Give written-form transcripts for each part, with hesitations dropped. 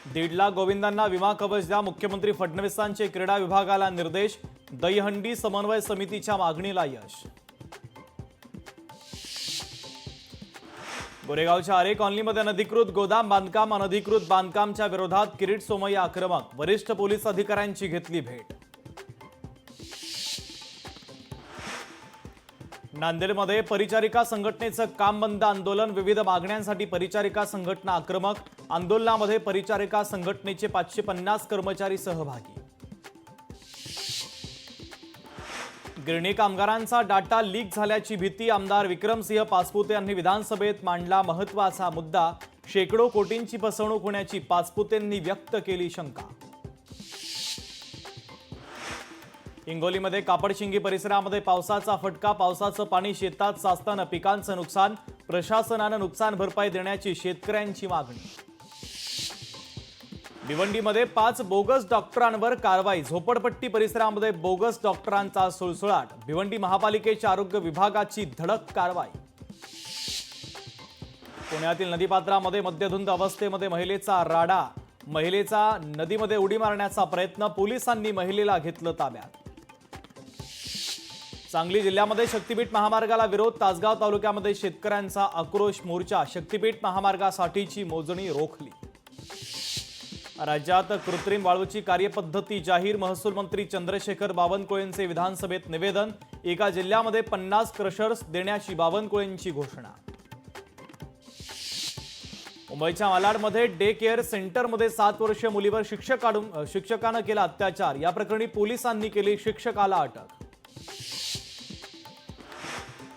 1.5 लाख गोविंदांना विमा कवच द्या, मुख्यमंत्री फडणवीसांचे क्रीडा विभागाला निर्देश. दहीहंडी समन्वय समितीच्या मागणीला यश. गोरेगावच्या आरे कॉलनीमध्ये अनधिकृत गोदाम बांधकाम, अनधिकृत बांधकामच्या विरोधात किरीट सोमय्या आक्रमक. वरिष्ठ पोलीस अधिकाऱ्यांची घेतली भेट. नांदेडमध्ये परिचारिका संघटनेचं काम बंद आंदोलन. विविध मागण्यांसाठी परिचारिका संघटना आक्रमक. आंदोलनामध्ये परिचारिका संघटनेचे 550 कर्मचारी सहभागी. गिरणी कामगारांचा डाटा लीक झाल्याची भीती. आमदार विक्रमसिंह पाचपुते यांनी विधानसभेत मांडला महत्त्वाचा मुद्दा. शेकडो कोटींची फसवणूक होण्याची पाचपुतेंनी व्यक्त केली शंका. हिंगोलीमध्ये कापडशिंगी परिसरामध्ये पावसाचा फटका. पावसाचं पाणी शेतात साचताना पिकांचं नुकसान. प्रशासनानं नुकसान भरपाई देण्याची शेतकऱ्यांची मागणी. भिवंडीमध्ये 5 बोगस डॉक्टरांवर कारवाई. झोपडपट्टी परिसरामध्ये बोगस डॉक्टरांचा सुळसुळाट. भिवंडी महापालिकेच्या आरोग्य विभागाची धडक कारवाई. पुण्यातील नदीपात्रामध्ये मद्यधुंद अवस्थेमध्ये महिलेचा राडा. महिलेचा नदीमध्ये उडी मारण्याचा प्रयत्न. पोलिसांनी महिलेला घेतलं ताब्यात. सांगली जिल्ह्यामध्ये शक्तीपीठ महामार्गाला विरोध. तासगाव तालुक्यामध्ये शेतकऱ्यांचा आक्रोश मोर्चा. शक्तीपीठ महामार्गासाठीची मोजणी रोखली. राज्यात कृत्रिम वाळूची कार्यपद्धती जाहीर. महसूल मंत्री चंद्रशेखर बावनकुळेंचे विधानसभेत निवेदन. एका जिल्ह्यामध्ये 50 क्रशर्स देण्याची बावनकुळेंची घोषणा. मुंबईच्या मालाडमध्ये डे केअर सेंटरमध्ये 7 वर्षीय मुलीवर शिक्षकानं केला अत्याचार. या प्रकरणी पोलिसांनी केली शिक्षकाला अटक.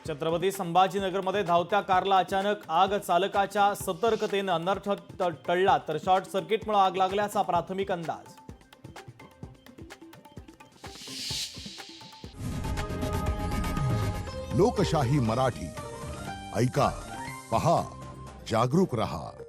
छत्रपती संभाजीनगरमध्ये धावत्या कारला अचानक आग. चालकाच्या सतर्कतेनं अनर्थ टळला, तर शॉर्ट सर्किटमुळे आग लागल्याचा प्राथमिक अंदाज. लोकशाही मराठी ऐका, पहा, जागरूक रहा.